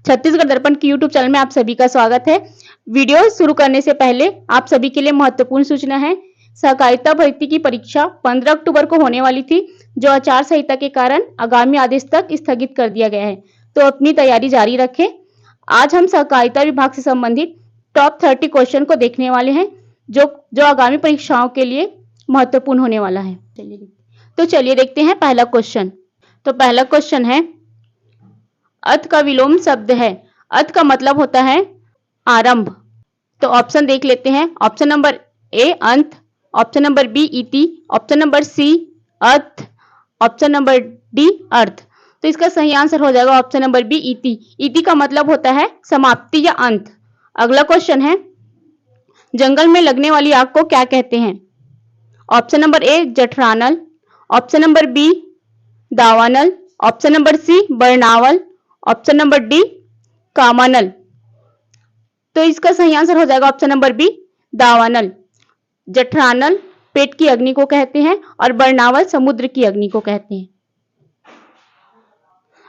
छत्तीसगढ़ दर्पण की YouTube channel में आप सभी का स्वागत है। वीडियो शुरू करने से पहले आप सभी के लिए महत्वपूर्ण सूचना है। सहकारिता भर्ती की परीक्षा 15 अक्टूबर को होने वाली थी, जो आचार संहिता के कारण आगामी आदेश तक स्थगित कर दिया गया है, तो अपनी तैयारी जारी रखें। आज हम सहकारिता विभाग से संबंधित टॉप 30 क्वेश्चन को देखने वाले हैं, जो आगामी परीक्षाओं के लिए महत्वपूर्ण होने वाला है। चलिए देखते हैं पहला क्वेश्चन। तो पहला क्वेश्चन है, अथ का विलोम शब्द है। अथ का मतलब होता है आरंभ। तो ऑप्शन देख लेते हैं। ऑप्शन नंबर ए अंत, ऑप्शन नंबर बी इति, ऑप्शन नंबर सी अथ, ऑप्शन नंबर डी अर्थ। तो इसका सही आंसर हो जाएगा ऑप्शन नंबर बी इति। इति का मतलब होता है समाप्ति या अंत। अगला क्वेश्चन है, जंगल में लगने वाली आग को क्या कहते हैं? ऑप्शन नंबर ए जठरानल, ऑप्शन नंबर बी दावानल, ऑप्शन नंबर सी बरनावल, ऑप्शन नंबर डी कामानल। तो इसका सही आंसर हो जाएगा ऑप्शन नंबर बी दावानल। जठरानल पेट की अग्नि को कहते हैं और बरनावल समुद्र की अग्नि को कहते हैं।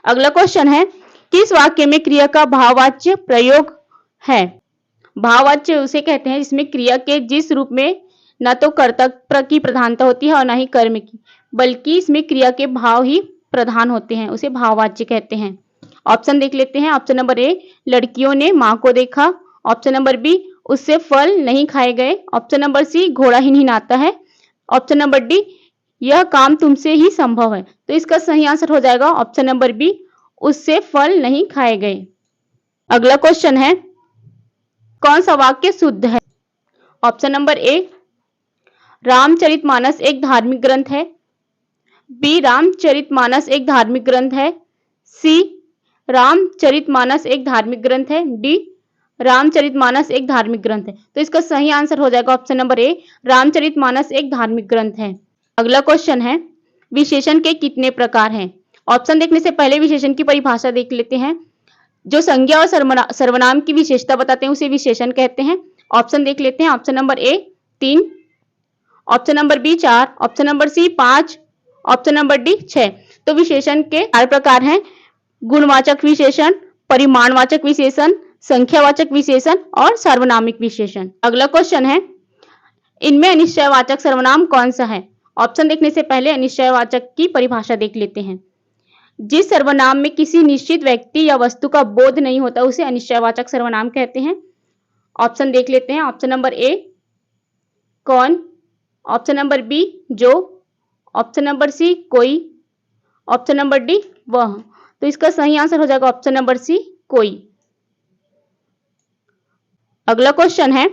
अगला क्वेश्चन है, किस वाक्य में क्रिया का भाववाच्य प्रयोग है? भाववाच्य उसे कहते हैं जिसमें क्रिया के जिस रूप में न तो कर्तव्य की प्रधानता होती है और न ही कर्म की, बल्कि इसमें क्रिया के भाव ही प्रधान होते हैं, उसे भाववाच्य कहते हैं। ऑप्शन देख लेते हैं। ऑप्शन नंबर ए लड़कियों ने मां को देखा, ऑप्शन नंबर बी उससे फल नहीं खाए गए, ऑप्शन नंबर सी घोड़ा ही नहाता है, ऑप्शन नंबर डी यह काम तुमसे ही संभव है। तो इसका सही आंसर हो जाएगा ऑप्शन नंबर बी उससे फल नहीं खाए गए। अगला क्वेश्चन है, कौन सा वाक्य शुद्ध है? ऑप्शन नंबर ए रामचरितमानस एक धार्मिक ग्रंथ है, बी रामचरितमानस एक धार्मिक ग्रंथ है, सी रामचरितमानस एक धार्मिक ग्रंथ है, डी रामचरितमानस एक धार्मिक ग्रंथ है। तो इसका सही आंसर हो जाएगा ऑप्शन नंबर ए रामचरितमानस एक धार्मिक ग्रंथ है। अगला क्वेश्चन है, विशेषण के कितने प्रकार हैं? ऑप्शन देखने से पहले विशेषण की परिभाषा देख लेते हैं। जो संज्ञा और सर्वनाम की विशेषता बताते हैं उसे विशेषण कहते हैं। ऑप्शन देख लेते हैं। Option number A 3, option number B 4, option number C 5, option number D 6। तो विशेषण के 4 प्रकार हैं, गुणवाचक विशेषण, परिमाणवाचक विशेषण, संख्यावाचक विशेषण और सार्वनामिक विशेषण। अगला क्वेश्चन है, इनमें अनिश्चयवाचक सर्वनाम कौन सा है? ऑप्शन देखने से पहले अनिश्चयवाचक की परिभाषा देख लेते हैं। जिस सर्वनाम में किसी निश्चित व्यक्ति या वस्तु का बोध नहीं होता उसे अनिश्चयवाचक सर्वनाम कहते हैं। ऑप्शन देख लेते हैं। ऑप्शन नंबर ए कौन, ऑप्शन नंबर बी जो, ऑप्शन नंबर सी कोई, ऑप्शन नंबर डी वह। तो इसका सही आंसर हो जाएगा ऑप्शन नंबर सी कोई। अगला क्वेश्चन है,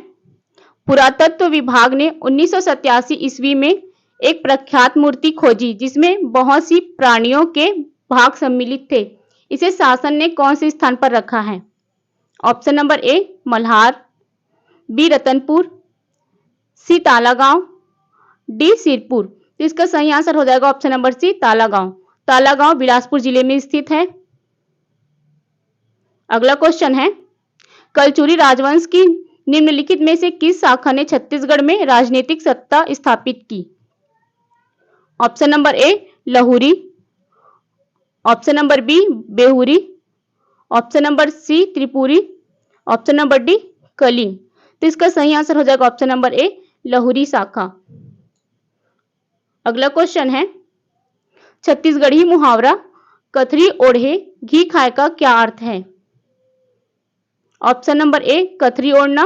पुरातत्व विभाग ने 1987 ईस्वी में एक प्रख्यात मूर्ति खोजी जिसमें बहुत सी प्राणियों के भाग सम्मिलित थे। इसे शासन ने कौन से स्थान पर रखा है? Option number A Malhar, B Ratanpur, C Talagaon, D Sirpur. तो इसका सही आंसर हो जाएगा option number C Talagaon. Talagaon Bilaspur जिले में स्थित है। अगला क्वेश्चन है, कलचुरी राजवंश की निम्नलिखित में से किस शाखा ने छत्तीसगढ़ में राजनीतिक सत्ता स्थापित की? Option number A Lahuri, option number B Behuri, option number C Tripuri, option number D Kalinga. तो इसका सही आंसर हो जाएगा ऑप्शन नंबर ए लहुरी शाखा। अगला क्वेश्चन है, छत्तीसगढ़ी मुहावरा कथरी ओढ़े घी खाए का क्या अर्थ है? ऑप्शन नंबर ए कथरी ओढ़ना,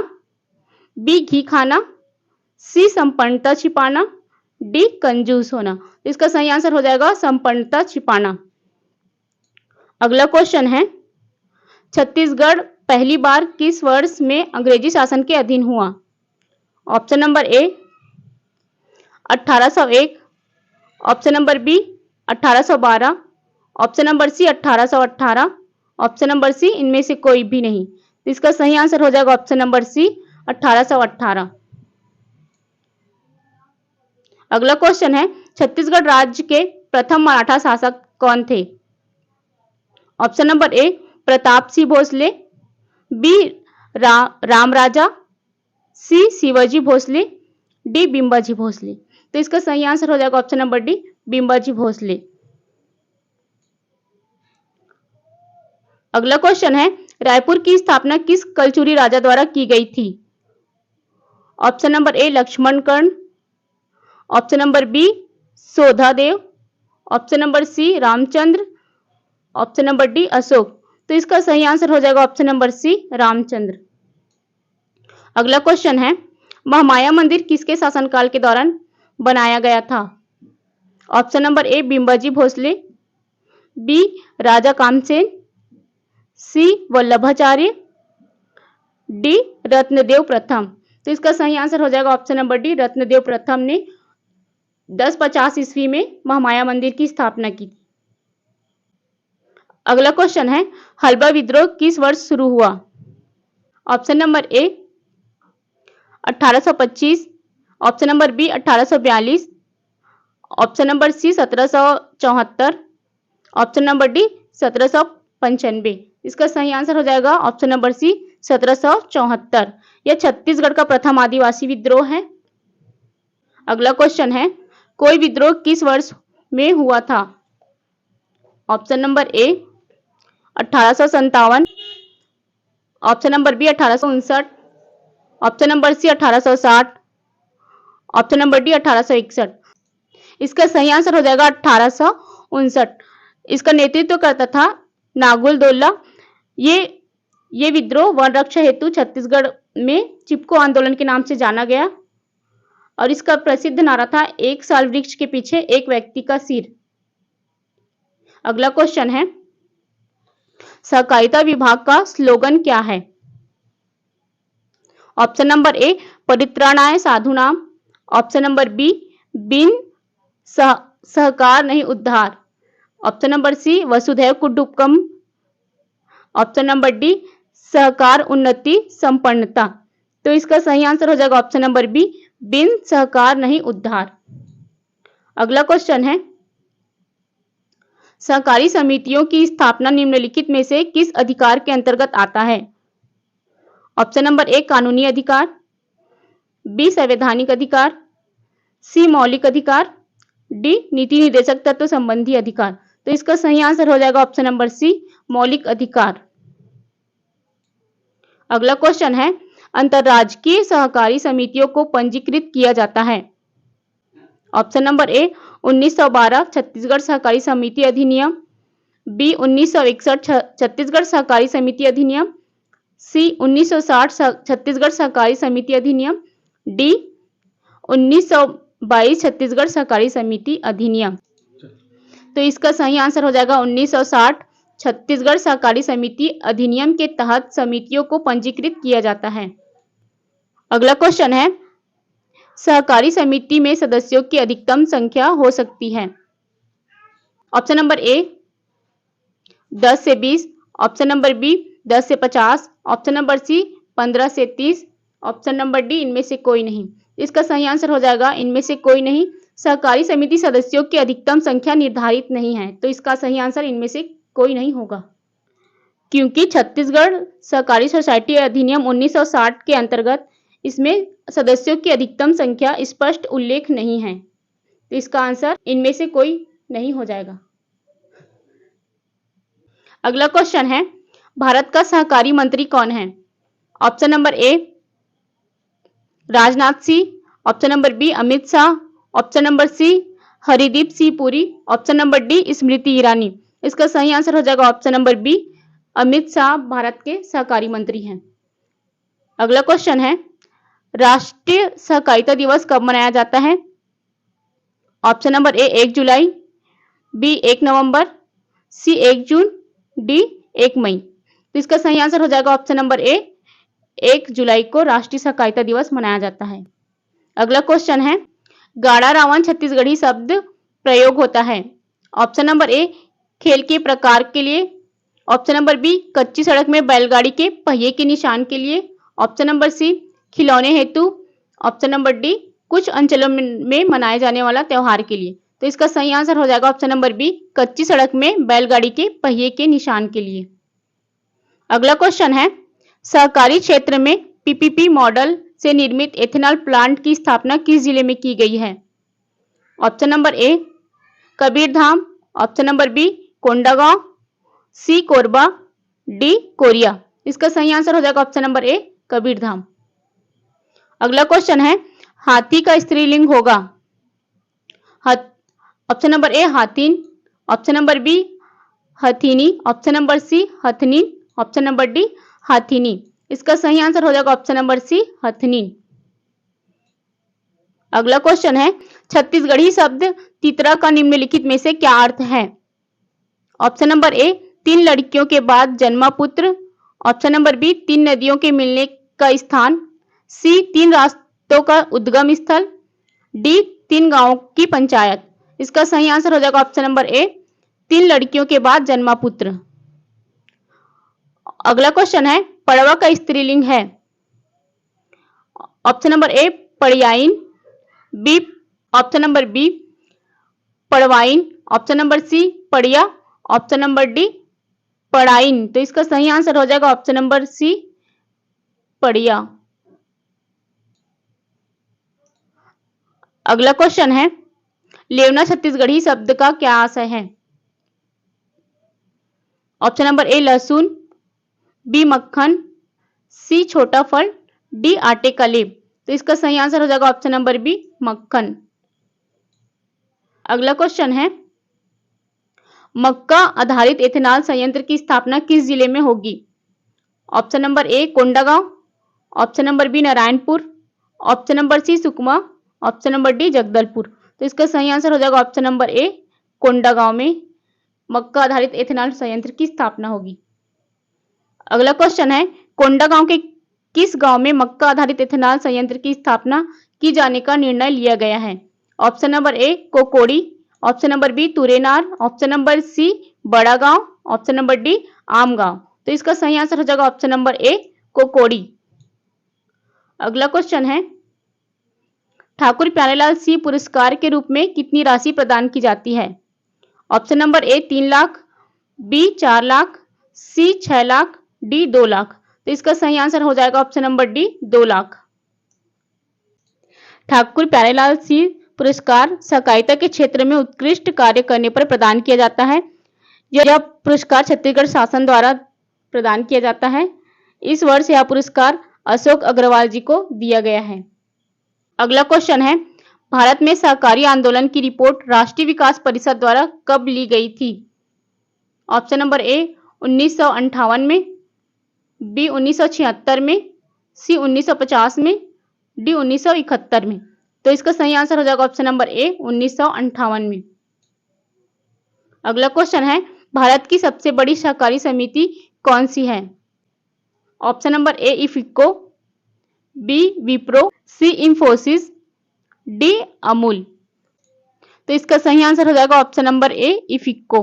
बी घी खाना, सी संपन्नता छिपाना, डी कंजूस होना। इसका सही आंसर हो जाएगा संपन्नता छिपाना। अगला क्वेश्चन है, छत्तीसगढ़ पहली बार किस वर्ष में अंग्रेजी शासन के अधीन हुआ? Option number A 1801, option number B 1812, option number C 1818, option number C इनमें से कोई भी नहीं। तो इसका सही आंसर हो जाएगा ऑप्शन नंबर सी 1818। अगला क्वेश्चन है, छत्तीसगढ़ राज्य के प्रथम मराठा शासक कौन थे? Option number A Pratap Singh Bhosle, B Ramraja, C Shivaji Bhosle, D Bimbaji Bhosle. तो इसका सही आंसर हो जाएगा option number D Bimbaji Bhosle. अगला क्वेश्चन है, रायपुर की स्थापना किस कलचुरी राजा द्वारा की गई थी? Option number A Lakshman Karna, option number B Sodhadev, option number C Ramchandra, option number D Ashok. तो इसका सही आंसर हो जाएगा ऑप्शन नंबर सी रामचंद्र। अगला क्वेश्चन है, महामाया मंदिर किसके शासनकाल के दौरान बनाया गया था? Option number A Bimbaji Bhosale, B Raja Kamsen, C Vallabhacharya, D Ratnadev प्रथम। तो इसका सही आंसर हो जाएगा ऑप्शन नंबर डी रत्नदेव प्रथम ने 1050 ईस्वी में महामाया मंदिर की स्थापना की थी। अगला क्वेश्चन है, हल्बा विद्रोह किस वर्ष शुरू हुआ? Option number A 1825, option number B 1842, option number C 1774, option number D 1795। इसका सही आंसर हो जाएगा ऑप्शन नंबर सी 1774। यह छत्तीसगढ़ का प्रथम आदिवासी विद्रोह है। अगला क्वेश्चन है, कोई विद्रोह किस वर्ष में हुआ था? Option number A 1857, option number B 1859, option number C 1860, option number D 1861। इसका सही आंसर हो जाएगा 1859। इसका नेतृत्व करता था नागुल दोल्ला। ये विद्रोह वन रक्षा हेतु छत्तीसगढ़ में चिपको आंदोलन के नाम से जाना गया और इसका प्रसिद्ध नारा था, एक साल वृक्ष के पीछे एक व्यक्ति का सिर। अगला क्वेश्चन है, सहकारिता विभाग का स्लोगन क्या है? ऑप्शन नंबर ए परित्राणाय साधुनाम, ऑप्शन नंबर बी बिन सहकार नहीं उद्धार, ऑप्शन नंबर सी वसुधैव कुटुंबकम, ऑप्शन नंबर डी सहकार उन्नति संपन्नता। तो इसका सही आंसर हो जाएगा ऑप्शन नंबर बी बिन सहकार नहीं उद्धार। अगला क्वेश्चन है, सहकारी समितियों की स्थापना निम्नलिखित में से किस अधिकार के अंतर्गत आता है? ऑप्शन नंबर ए कानूनी अधिकार, बी संवैधानिक अधिकार, सी मौलिक अधिकार, डी नीति निर्देशक तत्व संबंधी अधिकार। तो इसका सही आंसर हो जाएगा ऑप्शन नंबर सी मौलिक अधिकार। अगला क्वेश्चन है, अंतरराजकीय सहकारी समितियों को पंजीकृत किया जाता है। ऑप्शन नंबर ए 1912 छत्तीसगढ़ सहकारी समिति अधिनियम, बी 1961 छत्तीसगढ़ सहकारी समिति अधिनियम, सी 1960 छत्तीसगढ़ सहकारी समिति अधिनियम, डी 1922 छत्तीसगढ़ सहकारी समिति अधिनियम। तो इसका सही आंसर हो जाएगा 1960 छत्तीसगढ़ सहकारी समिति अधिनियम के तहत समितियों को पंजीकृत किया जाता है। अगला क्वेश्चन है, सहकारी समिति में सदस्यों की अधिकतम संख्या हो सकती है। ऑप्शन नंबर ए 10 से 20, ऑप्शन नंबर बी 10 से 50, ऑप्शन नंबर सी 15 से 30, ऑप्शन नंबर डी इनमें से कोई नहीं। इसका सही आंसर हो जाएगा इनमें से कोई नहीं। सहकारी समिति सदस्यों की अधिकतम संख्या निर्धारित नहीं है, तो इसका सही आंसर इनमें से कोई नहीं होगा, क्योंकि छत्तीसगढ़ सहकारी सोसाइटी अधिनियम 1960 के अंतर्गत इसमें सदस्यों की अधिकतम संख्या स्पष्ट उल्लेख नहीं है, तो इसका आंसर इनमें से कोई नहीं हो जाएगा। अगला क्वेश्चन है, भारत का सहकारी मंत्री कौन है? Option number A Rajnath Singh, option number B Amit Shah, option number C Hardeep Singh Puri, option number D Smriti Irani. इसका सही आंसर हो जाएगा option number B Amit Shah Bharat के सहकारी मंत्री हैं। अगला क्वेश्चन है, राष्ट्रीय सहकारिता दिवस कब मनाया जाता है? ऑप्शन नंबर ए 1 जुलाई, बी 1 नवंबर, सी 1 जून, डी 1 मई। तो इसका सही आंसर हो जाएगा ऑप्शन नंबर ए 1 जुलाई को राष्ट्रीय सहकारिता दिवस मनाया जाता है। अगला क्वेश्चन है, गाड़ा रावण छत्तीसगढ़ी शब्द प्रयोग होता है। ऑप्शन नंबर ए खेल के प्रकार के लिए, ऑप्शन नंबर बी कच्ची सड़क में बैलगाड़ी के पहिए के निशान के लिए, ऑप्शन नंबर सी खिलौने हेतु, ऑप्शन नंबर डी कुछ अंचलों में मनाए जाने वाला त्योहार के लिए। तो इसका सही आंसर हो जाएगा ऑप्शन नंबर बी कच्ची सड़क में बैलगाड़ी के पहिए के निशान के लिए। अगला क्वेश्चन है, सहकारी क्षेत्र में पीपीपी मॉडल से निर्मित एथेनॉल प्लांट की स्थापना किस जिले में की गई है? Option number A Kabirdham, option number B Kondagaon, C Korba, D Koriya. इसका सही आंसर हो जाएगा ऑप्शन नंबर ए कबीरधाम। अगला क्वेश्चन है हाथी का स्त्रीलिंग होगा ऑप्शन नंबर ए हाथीन, ऑप्शन नंबर बी हथीनी, ऑप्शन नंबर सी हथनीन, ऑप्शन नंबर डी हाथीनी। इसका सही आंसर हो जाएगा ऑप्शन नंबर सी हथनीन। अगला क्वेश्चन है छत्तीसगढ़ी शब्द तितरा का निम्नलिखित में से क्या अर्थ है? ऑप्शन नंबर ए 3 लड़कियों के बाद जन्मा पुत्र, ऑप्शन नंबर बी 3 नदियों के मिलने का स्थान, सी 3 रास्तों का उद्गम स्थल, डी 3 गांवों की पंचायत। इसका सही आंसर हो जाएगा ऑप्शन नंबर ए 3 लड़कियों के बाद जन्मा पुत्र। अगला क्वेश्चन है पड़वा का स्त्रीलिंग है ऑप्शन नंबर ए पड़याइन, बी ऑप्शन नंबर बी पड़वाइन, ऑप्शन नंबर सी पड़िया, ऑप्शन नंबर डी पड़ाइन। तो इसका सही आंसर हो जाएगा ऑप्शन नंबर सी पड़िया। अगला क्वेश्चन है लेवना छत्तीसगढ़ी शब्द का क्या आशय है? ऑप्शन नंबर ए लहसुन, बी मक्खन, सी छोटा फल, डी आटे का लेप। तो इसका सही आंसर हो जाएगा ऑप्शन नंबर बी मक्खन। अगला क्वेश्चन है मक्का आधारित एथेनॉल संयंत्र की स्थापना किस जिले में होगी? Option number A Kondagaon, option number B Narayanpur, option number C Sukma, option number D Jagdalpur. तो इसका सही आंसर हो जाएगा ऑप्शन नंबर ए कोंडागांव में मक्का आधारित एथेनॉल संयंत्र की स्थापना होगी। अगला क्वेश्चन है कोंडागांव के किस गांव में मक्का आधारित एथेनॉल संयंत्र की स्थापना की जाने का निर्णय लिया गया है? Option number A Kokodi, option number B Turenar, option number C Bada Gaon, option number D आम गांव। तो इसका सही आंसर हो जाएगा ऑप्शन नंबर ए कोकोड़ी। अगला क्वेश्चन है ठाकुर प्यारेलाल सिंह पुरस्कार के रूप में कितनी राशि प्रदान की जाती है? Option number A 3 lakh, B 4 lakh, C 6 lakh, D 2 lakh. तो इसका सही आंसर हो जाएगा option number D 2 lakh. Thakur Pyarelal Singh पुरस्कार सहकारिता के क्षेत्र में उत्कृष्ट कार्य करने पर प्रदान किया जाता है। यह पुरस्कार छत्तीसगढ़ शासन द्वारा प्रदान किया जाता है। इस वर्ष यह पुरस्कार अशोक अग्रवाल जी को दिया गया है। अगला क्वेश्चन है भारत में सहकारी आंदोलन की रिपोर्ट राष्ट्रीय विकास परिषद द्वारा कब ली गई थी? ऑप्शन नंबर ए 1958 में, बी 1976 में, सी 1950 में, डी 1971 में। तो इसका सही आंसर हो जाएगा ऑप्शन नंबर ए 1958 में। अगला क्वेश्चन है भारत की सबसे बड़ी सहकारी समिति कौन सी है? Option number A IFFCO, B Wipro, C Infosys, D Amul. तो इसका सही आंसर हो जाएगा ऑप्शन नंबर ए इफिको।